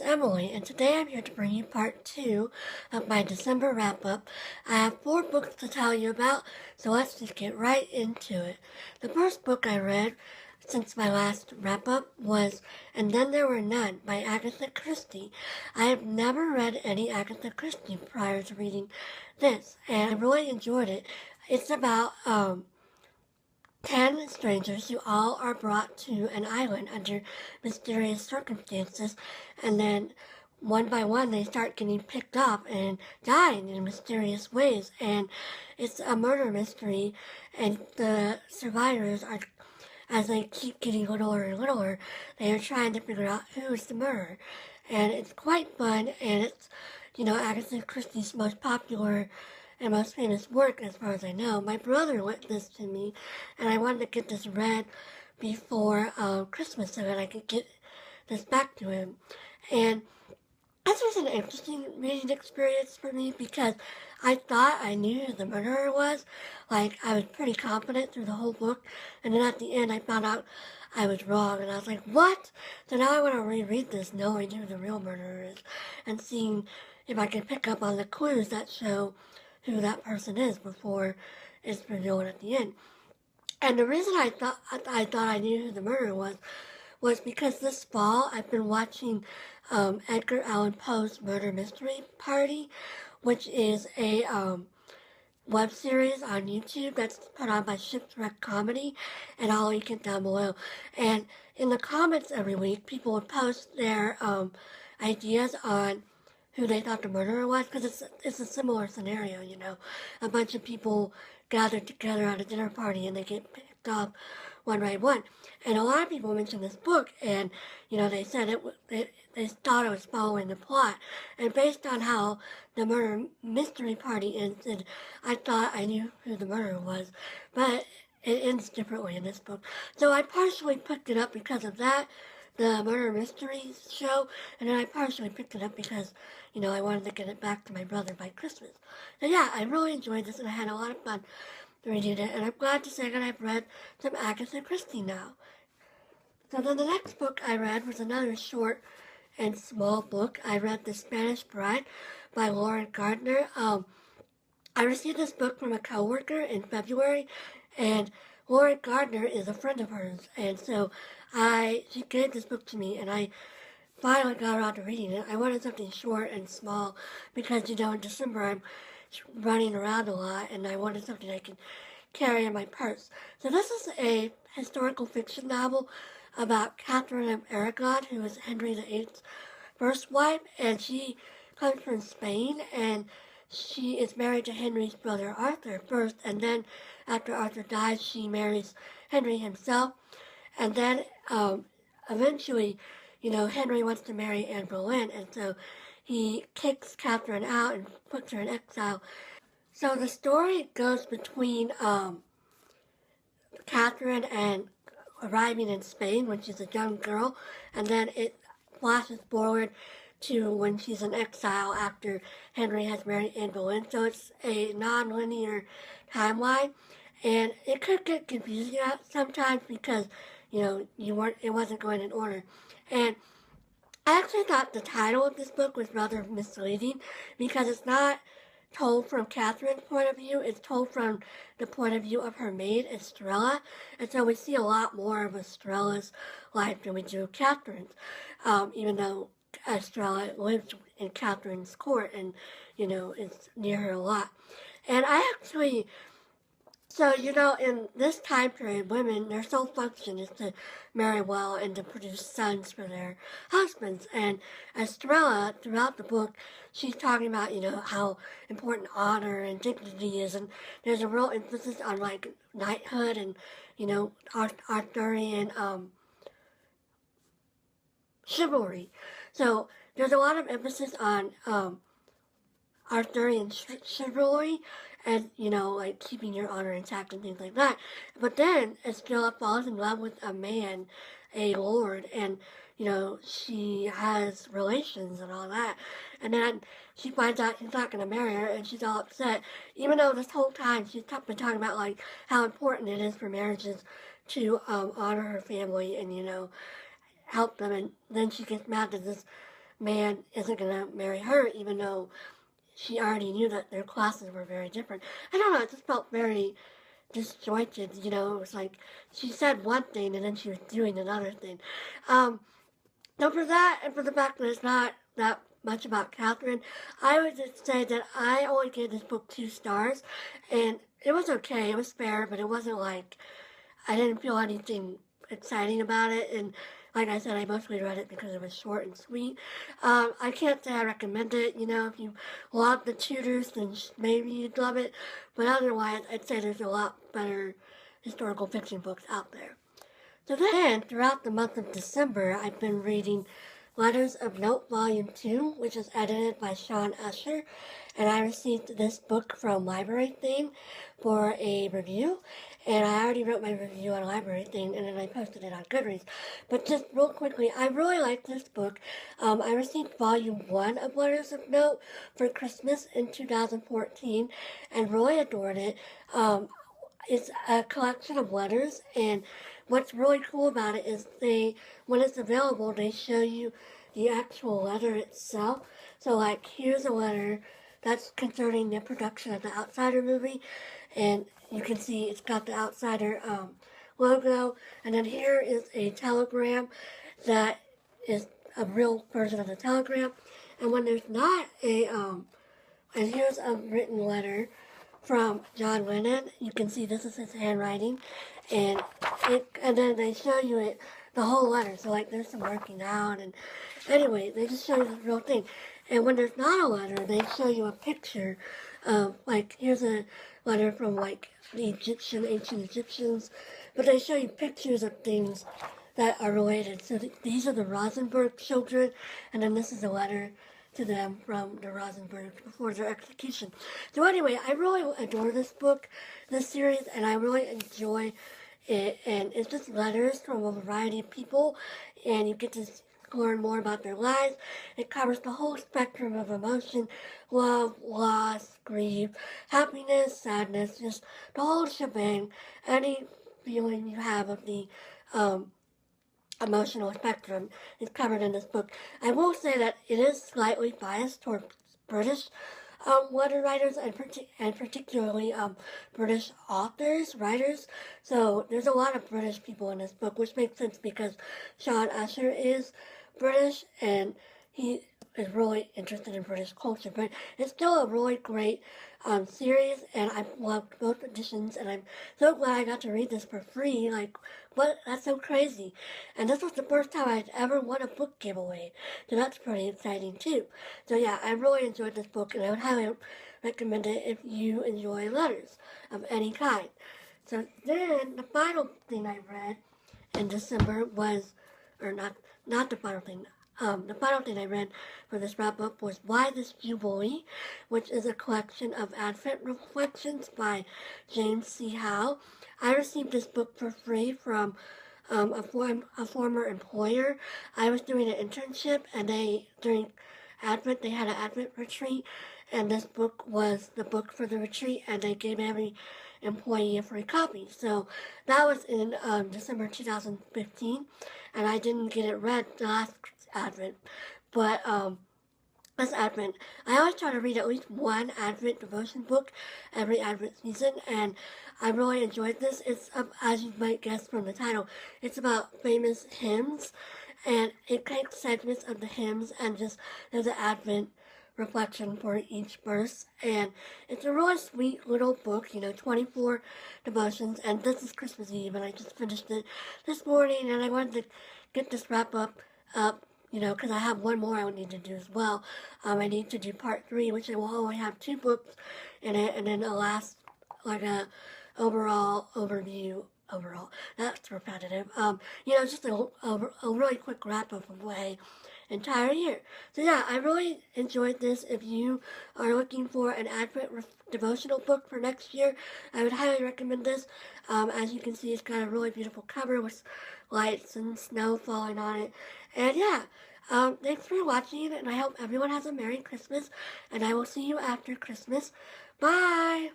Emily, and today I'm here to bring you part 2 of my December wrap-up. I have 4 books to tell you about, so let's just get right into it. The first book I read since my last wrap-up was And Then There Were None by Agatha Christie. I have never read any Agatha Christie prior to reading this, and I really enjoyed it. It's about 10 strangers who all are brought to an island under mysterious circumstances, and then one by one they start getting picked up and dying in mysterious ways, and it's a murder mystery, and the survivors are, as they keep getting littler and littler, they are trying to figure out who is the murderer, and it's quite fun, and it's, Agatha Christie's most popular and most famous work, as far as I know. My brother lent this to me, and I wanted to get this read before Christmas so that I could get this back to him. And this was an interesting reading experience for me because I thought I knew who the murderer was. Like, I was pretty confident through the whole book, and then at the end I found out I was wrong, and I was like, what? So now I want to reread this knowing who the real murderer is, and seeing if I can pick up on the clues that show who that person is before it's revealed at the end. And the reason I thought I knew who the murderer was because this fall I've been watching Edgar Allan Poe's Murder Mystery Party, which is a web series on YouTube that's put on by Shipwreck Comedy, and I'll link it down below. And in the comments every week, people would post their ideas on who they thought the murderer was, because it's a similar scenario, a bunch of people gathered together at a dinner party and they get picked off one by one. And a lot of people mentioned this book, and they said they thought it was following the plot. And based on how the murder mystery party ended, I thought I knew who the murderer was, but it ends differently in this book. So I partially picked it up because of that, the murder mystery show, and then I partially picked it up because, I wanted to get it back to my brother by Christmas. So yeah, I really enjoyed this, and I had a lot of fun reading it, and I'm glad to say that I've read some Agatha Christie now. So then the next book I read was another short and small book. I read The Spanish Bride by Laurien Gardner. I received this book from a coworker in February, and Laurien Gardner is a friend of hers, and so she gave this book to me, and I finally got around to reading it. I wanted something short and small because, in December I'm running around a lot, and I wanted something I could carry in my purse. So this is a historical fiction novel about Catherine of Aragon, who was Henry VIII's first wife, and she comes from Spain, and she is married to Henry's brother Arthur first, and then after Arthur dies, she marries Henry himself, and then eventually, Henry wants to marry Anne Boleyn, and so he kicks Catherine out and puts her in exile. So the story goes between Catherine and arriving in Spain when she's a young girl, and then it flashes forward to when she's in exile after Henry has married Anne Boleyn. So it's a non-linear timeline, and it could get confusing sometimes because it wasn't going in order. And I actually thought the title of this book was rather misleading because it's not told from Catherine's point of view, it's told from the point of view of her maid, Estrella, and so we see a lot more of Estrella's life than we do Catherine's, even though Estrella lives in Catherine's court and, is near her a lot. And I actually, so, in this time period, women, their sole function is to marry well and to produce sons for their husbands. And Estrella, throughout the book, she's talking about, how important honor and dignity is. And there's a real emphasis on, knighthood and, Arthurian chivalry. So there's a lot of emphasis on Arthurian chivalry and, keeping your honor intact and things like that. But then Estrella falls in love with a man, a lord, and, she has relations and all that. And then she finds out he's not going to marry her, and she's all upset, even though this whole time she's been talking about, how important it is for marriages to honor her family and, help them. And then she gets mad that this man isn't going to marry her, even though she already knew that their classes were very different. I don't know, it just felt very disjointed, you know. It was like she said one thing and then she was doing another thing. So for that, and for the fact that it's not that much about Catherine, I would just say that I only gave this book 2 stars, and it was okay. It was fair, but it wasn't like I didn't feel anything exciting about it. And like I said, I mostly read it because it was short and sweet. I can't say I recommend it. You know, if you love the Tudors, then maybe you'd love it. But otherwise, I'd say there's a lot better historical fiction books out there. So then, throughout the month of December, I've been reading Letters of Note Volume 2, which is edited by Shaun Usher, and I received this book from Library Thing for a review, and I already wrote my review on Library Thing, and then I posted it on Goodreads. But just real quickly, I really like this book. I received Volume 1 of Letters of Note for Christmas in 2014, and really adored it. It's a collection of letters, and what's really cool about it is when it's available, they show you the actual letter itself. So, like, here's a letter that's concerning the production of the Outsider movie, and you can see it's got the Outsider logo, and then here is a telegram that is a real version of the telegram, and when there's not and here's a written letter from John Lennon. You can see this is his handwriting, and then they show you the whole letter. So like there's some working out, and anyway, they just show you the real thing. And when there's not a letter, they show you a picture of, like, here's a letter from like the ancient Egyptians, but they show you pictures of things that are related. So these are the Rosenberg children, and then this is a letter to them from the Rosenbergs before their execution. So anyway, I really adore this book, this series, and I really enjoy it. And it's just letters from a variety of people, and you get to learn more about their lives. It covers the whole spectrum of emotion: love, loss, grief, happiness, sadness, just the whole shebang. Any feeling you have of the emotional spectrum is covered in this book. I will say that it is slightly biased toward British letter writers, and particularly British authors, writers. So there's a lot of British people in this book, which makes sense because Shaun Usher is British and he is really interested in British culture. But it's still a really great series, and I've loved both editions, and I'm so glad I got to read this for free. Like, what? That's so crazy. And this was the first time I'd ever won a book giveaway, so that's pretty exciting too. So yeah, I really enjoyed this book, and I would highly recommend it if you enjoy letters of any kind. So then, the final thing I read in December was, or not the final thing, the final thing I read for this wrap-up was Why This Jubilee, which is a collection of Advent reflections by James C. Howell. I received this book for free from a former employer. I was doing an internship, and during Advent, they had an Advent retreat, and this book was the book for the retreat, and they gave every employee a free copy. So that was in December 2015, and I didn't get it read last Advent, but this Advent, I always try to read at least one Advent devotion book every Advent season, and I really enjoyed this. It's, as you might guess from the title, it's about famous hymns, and it takes segments of the hymns and just there's an Advent reflection for each verse, and it's a really sweet little book, 24 devotions, and this is Christmas Eve, and I just finished it this morning, and I wanted to get this wrap up, because I have one more I would need to do as well. I need to do part 3, which I will only have 2 books in it, and then a last, like a overall overview. That's repetitive. Just a really quick wrap up of my entire year. So yeah, I really enjoyed this. If you are looking for an Advent devotional book for next year, I would highly recommend this. As you can see, it's got a really beautiful cover with lights and snow falling on it. And yeah, thanks for watching, and I hope everyone has a Merry Christmas, and I will see you after Christmas. Bye!